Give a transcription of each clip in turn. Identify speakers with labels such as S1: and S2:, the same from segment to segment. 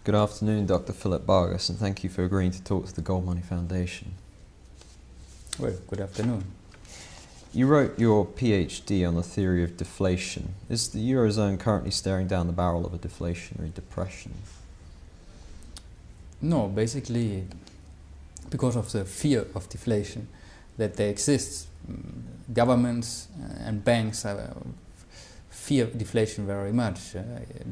S1: Good afternoon, Dr. Philipp Bagus, and thank you for agreeing to talk to the Gold Money Foundation.
S2: Well, good afternoon.
S1: You wrote your PhD on the theory of deflation. Is the Eurozone currently staring down the barrel of a deflationary depression?
S2: No, basically because of the fear of deflation that there exists. Governments and banks fear deflation very much.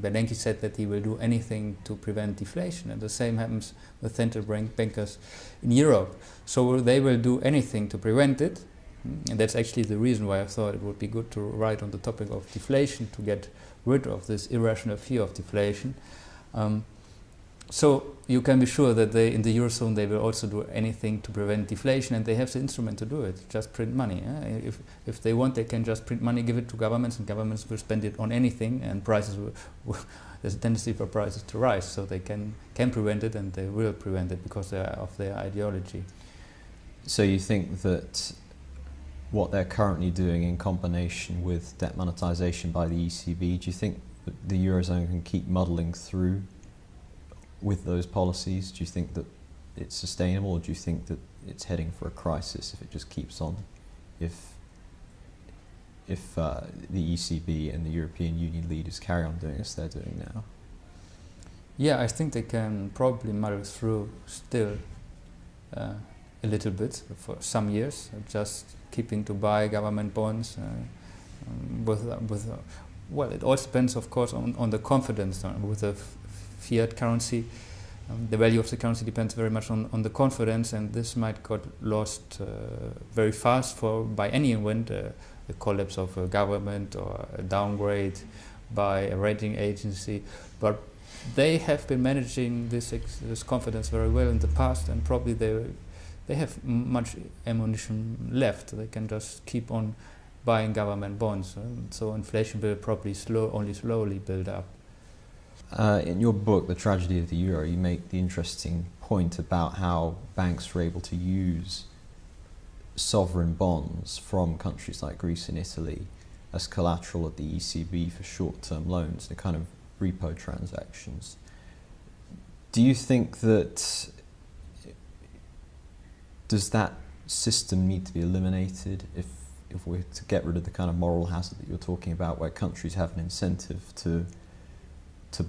S2: Bernanke said that he will do anything to prevent deflation, and the same happens with central bankers in Europe. So they will do anything to prevent it, and that's actually the reason why I thought it would be good to write on the topic of deflation, to get rid of this irrational fear of deflation. So you can be sure that in the Eurozone they will also do anything to prevent deflation, and they have the instrument to do it, just print money. If they want, they can just print money, give it to governments, and governments will spend it on anything, and prices there's a tendency for prices to rise, so they can prevent it, and they will prevent it because of their ideology.
S1: So you think that what they're currently doing in combination with debt monetization by the ECB, do you think that the Eurozone can keep muddling through with those policies? Do you think that it's sustainable, or do you think that it's heading for a crisis if it just keeps on? If the ECB and the European Union leaders carry on doing as they're doing now?
S2: Yeah, I think they can probably muddle through still a little bit for some years, just keeping to buy government bonds well, it all depends, of course, on the confidence. With the fiat currency, the value of the currency depends very much on the confidence, and this might get lost very fast by any event, the collapse of a government or a downgrade by a rating agency. But they have been managing this confidence very well in the past, and probably they have much ammunition left. They can just keep on buying government bonds, so inflation will probably only slowly build up.
S1: In your book, The Tragedy of the Euro, you make the interesting point about how banks were able to use sovereign bonds from countries like Greece and Italy as collateral at the ECB for short-term loans, the kind of repo transactions. Do you think that, does that system need to be eliminated if we're to get rid of the kind of moral hazard that you're talking about, where countries have an incentive to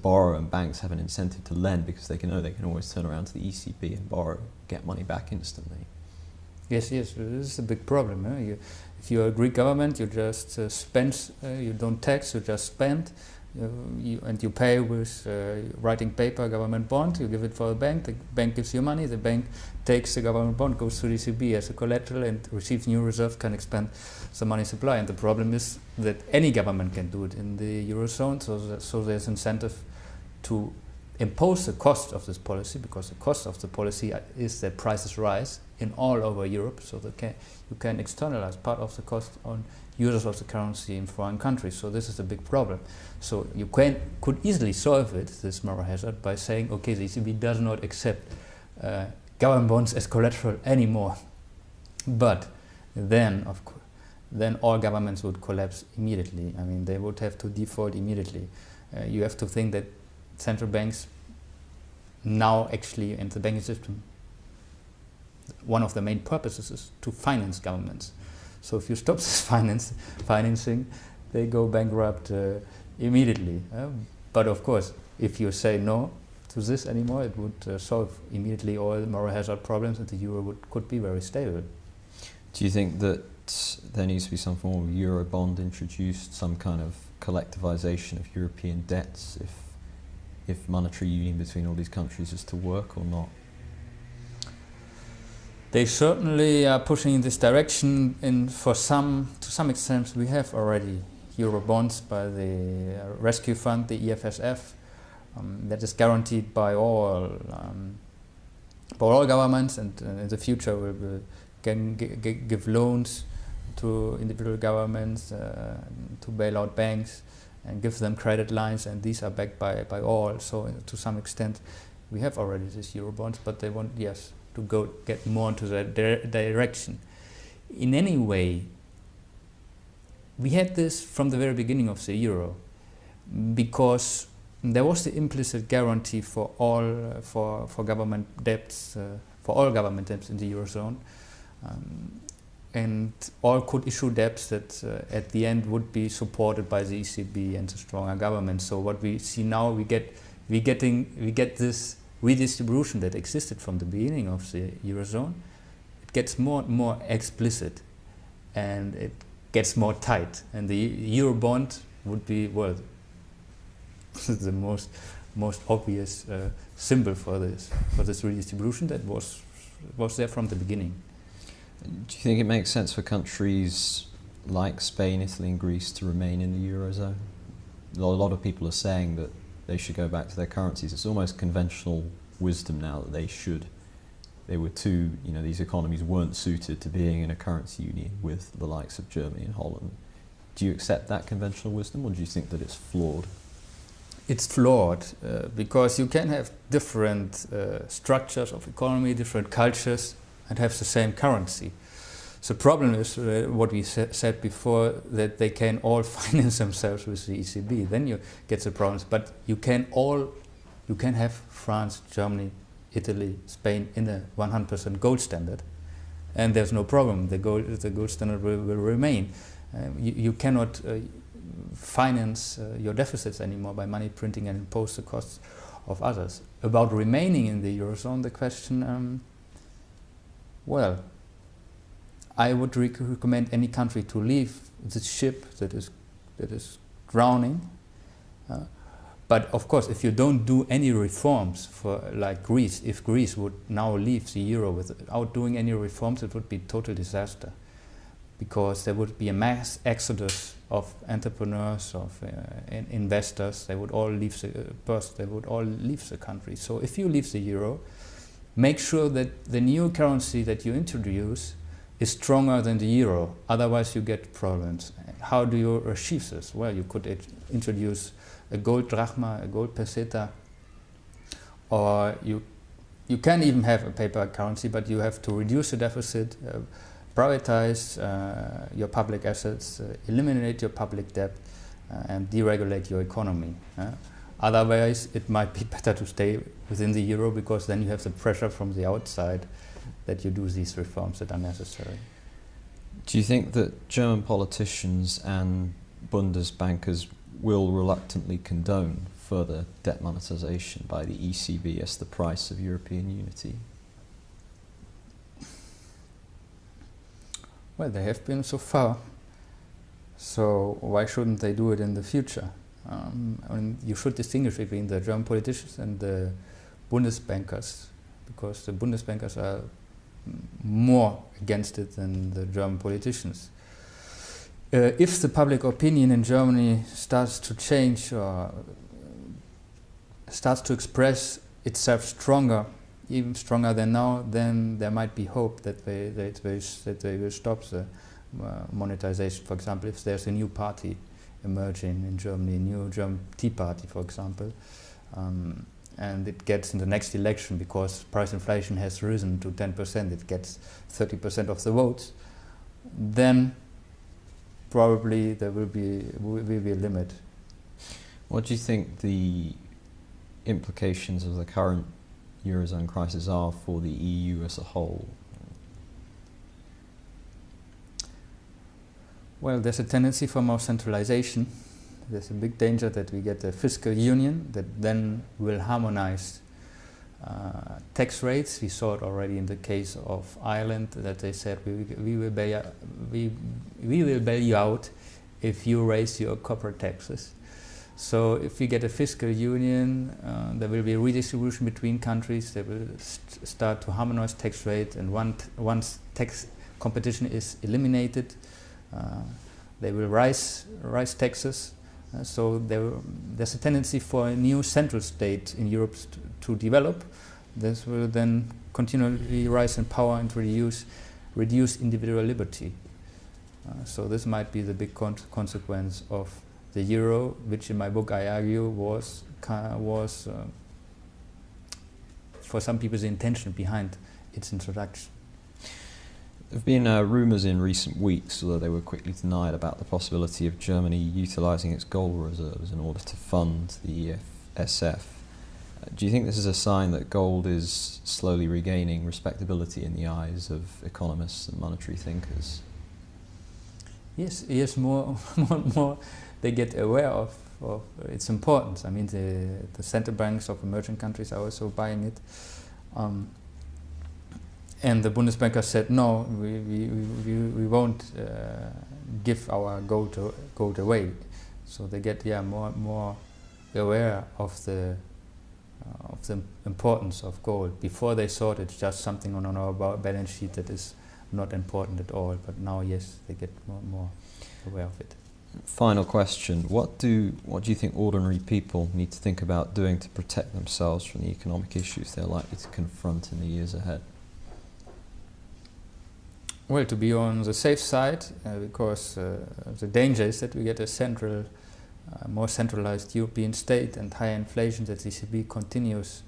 S1: borrow and banks have an incentive to lend because they know they can always turn around to the ECB and borrow, get money back instantly?
S2: Yes, this is a big problem. If you're a Greek government, you just spend, you don't tax, you just spend, and you pay with writing paper, government bond, you give it for the bank gives you money, the bank takes the government bond, goes to the ECB as a collateral and receives new reserves, can expand the money supply. And the problem is that any government can do it in the Eurozone, so there's incentive to impose the cost of this policy, because the cost of the policy is that prices rise in all over Europe, so you can externalize part of the cost on users of the currency in foreign countries. So this is a big problem. So you could easily solve it, this moral hazard, by saying, okay, the ECB does not accept government bonds as collateral anymore. But then, of course, then all governments would collapse immediately. I mean, they would have to default immediately. You have to think that central banks now actually in the banking system, one of the main purposes is to finance governments. So if you stop this financing, they go bankrupt immediately. But of course, if you say no to this anymore, it would solve immediately all the moral hazard problems, and the euro could be very stable.
S1: Do you think that there needs to be some form of Eurobond introduced, some kind of collectivization of European debts if monetary union between all these countries is to work, or not?
S2: They certainly are pushing in this direction, and to some extent we have already Eurobonds by the Rescue Fund, the EFSF, that is guaranteed by all governments, and in the future we can give loans to individual governments to bail out banks and give them credit lines, and these are backed by all. So to some extent we have already these Eurobonds, but they want, yes, to get more into that direction. In any way, we had this from the very beginning of the euro, because there was the implicit guarantee for all for government debts, for all government debts in the Eurozone, and all could issue debts that at the end would be supported by the ECB and the stronger government. So what we see now, we get this redistribution that existed from the beginning of the Eurozone. It gets more and more explicit, and it gets more tight. And the Eurobond would be, well, the most obvious symbol for this redistribution that was there from the beginning.
S1: Do you think it makes sense for countries like Spain, Italy and Greece to remain in the Eurozone? A lot of people are saying that they should go back to their currencies. It's almost conventional wisdom now that they were too, these economies weren't suited to being in a currency union with the likes of Germany and Holland. Do you accept that conventional wisdom, or do you think that it's flawed?
S2: It's flawed because you can have different structures of economy, different cultures, and have the same currency. So the problem is what we said before, that they can all finance themselves with the ECB. Then you get the problems. But you can have France, Germany, Italy, Spain in a 100% gold standard, and there's no problem. The gold standard will remain. You cannot finance your deficits anymore by money printing and impose the costs of others. About remaining in the Eurozone, the question, well, I would recommend any country to leave the ship that is drowning. But of course, if you don't do any reforms, like Greece, if Greece would now leave the euro without doing any reforms, it would be a total disaster, because there would be a mass exodus of entrepreneurs, of investors. They would all leave the country. So if you leave the euro, make sure that the new currency that you introduce is stronger than the euro. Otherwise, you get problems. How do you achieve this? Well, you could introduce a gold drachma, a gold peseta, or you can even have a paper currency, but you have to reduce the deficit, privatize your public assets, eliminate your public debt, and deregulate your economy. Otherwise, it might be better to stay within the euro, because then you have the pressure from the outside that you do these reforms that are necessary.
S1: Do you think that German politicians and Bundesbankers will reluctantly condone further debt monetization by the ECB as the price of European unity?
S2: Well, they have been so far, so why shouldn't they do it in the future? I mean, you should distinguish between the German politicians and the Bundesbankers, because the Bundesbankers are more against it than the German politicians. If the public opinion in Germany starts to change or starts to express itself stronger, even stronger than now, then there might be hope that they will stop the monetization. For example, if there's a new party emerging in Germany, a new German Tea Party, for example, and it gets in the next election, because price inflation has risen to 10%, it gets 30% of the votes, then probably there will be a limit.
S1: What do you think the implications of the current Eurozone crisis are for the EU as a whole?
S2: Well, there's a tendency for more centralization. There's a big danger that we get a fiscal union that then will harmonize tax rates. We saw it already in the case of Ireland, that they said we will bail you out if you raise your corporate taxes. So if we get a fiscal union, there will be a redistribution between countries. They will start to harmonize tax rate, and once tax competition is eliminated, they will raise taxes. So there's a tendency for a new central state in Europe to develop. This will then continually rise in power and reduce individual liberty. So this might be the big consequence of the euro, which in my book I argue was for some people the intention behind its introduction.
S1: There have been rumours in recent weeks, although they were quickly denied, about the possibility of Germany utilising its gold reserves in order to fund the SF. Do you think this is a sign that gold is slowly regaining respectability in the eyes of economists and monetary thinkers?
S2: Yes, more they get aware of its importance. I mean, the central banks of emerging countries are also buying it. And the Bundesbanker said, no, we won't give our gold away. So they get more aware of the importance of gold. Before they thought it's just something on our balance sheet that is not important at all. But now, yes, they get more aware of it.
S1: Final question: what do you think ordinary people need to think about doing to protect themselves from the economic issues they're likely to confront in the years ahead?
S2: Well, to be on the safe side, because the danger is that we get a more centralized European state and higher inflation, that the ECB continues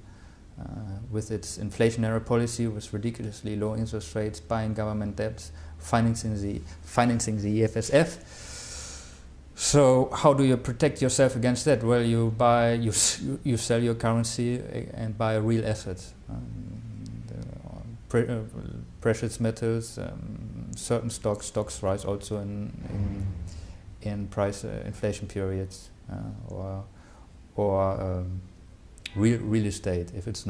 S2: with its inflationary policy, with ridiculously low interest rates, buying government debts, financing the EFSF. So how do you protect yourself against that? Well, you sell your currency and buy real assets. Precious metals, certain stocks rise also in price inflation periods, or real estate if it is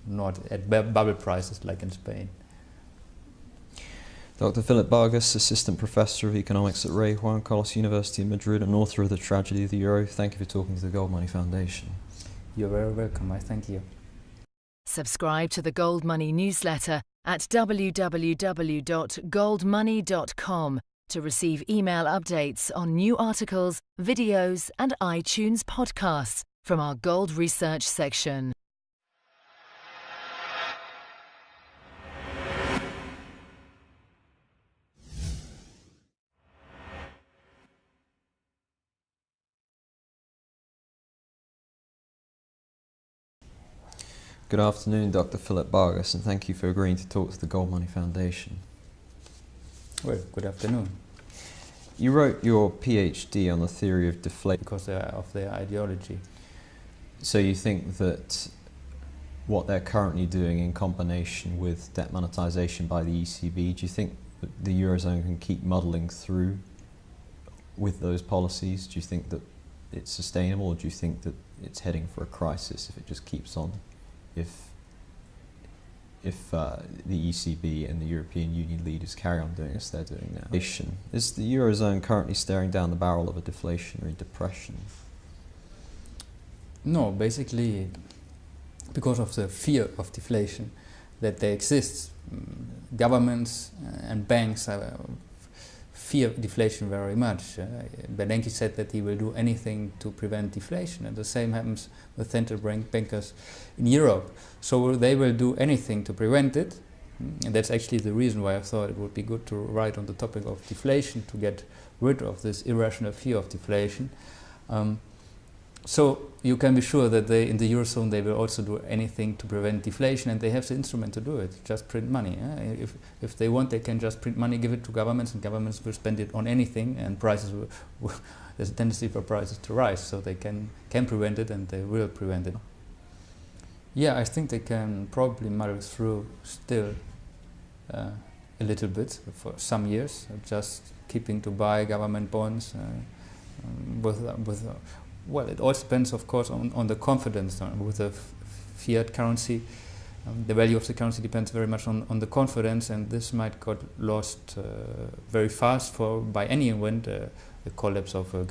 S2: not at bubble prices like in Spain.
S1: Dr. Philipp Bagus, Assistant Professor of Economics at Juan University in Madrid and author of The Tragedy of the Euro. Thank you for talking to the Gold Money Foundation.
S2: You're very welcome. I thank you.
S3: Subscribe to the Gold Money newsletter at www.goldmoney.com to receive email updates on new articles, videos, and iTunes podcasts from our Gold Research section.
S1: Good afternoon, Dr. Philipp Bagus, and thank you for agreeing to talk to the Gold Money Foundation.
S2: Well, good afternoon.
S1: You wrote your PhD on the theory of deflation
S2: because of their ideology.
S1: So you think that what they're currently doing in combination with debt monetization by the ECB, do you think that the Eurozone can keep muddling through with those policies? Do you think that it's sustainable, or do you think that it's heading for a crisis if it just keeps on? If the ECB and the European Union leaders carry on doing as they're doing now. Is the Eurozone currently staring down the barrel of a deflationary depression?
S2: No, basically because of the fear of deflation that there exists. Governments and banks fear deflation very much. Bernanke said that he will do anything to prevent deflation, and the same happens with central bankers in Europe. So they will do anything to prevent it, and that's actually the reason why I thought it would be good to write on the topic of deflation, to get rid of this irrational fear of deflation. So you can be sure that in the Eurozone they will also do anything to prevent deflation, and they have the instrument to do it, just print money. If they want, they can just print money, give it to governments, and governments will spend it on anything, and prices there's a tendency for prices to rise, so they can prevent it, and they will prevent it. Yeah, I think they can probably muddle through still a little bit for some years, just keeping to buy government bonds well, it all depends, of course, on the confidence. With the fiat currency, the value of the currency depends very much on the confidence, and this might get lost very fast by any event, the collapse of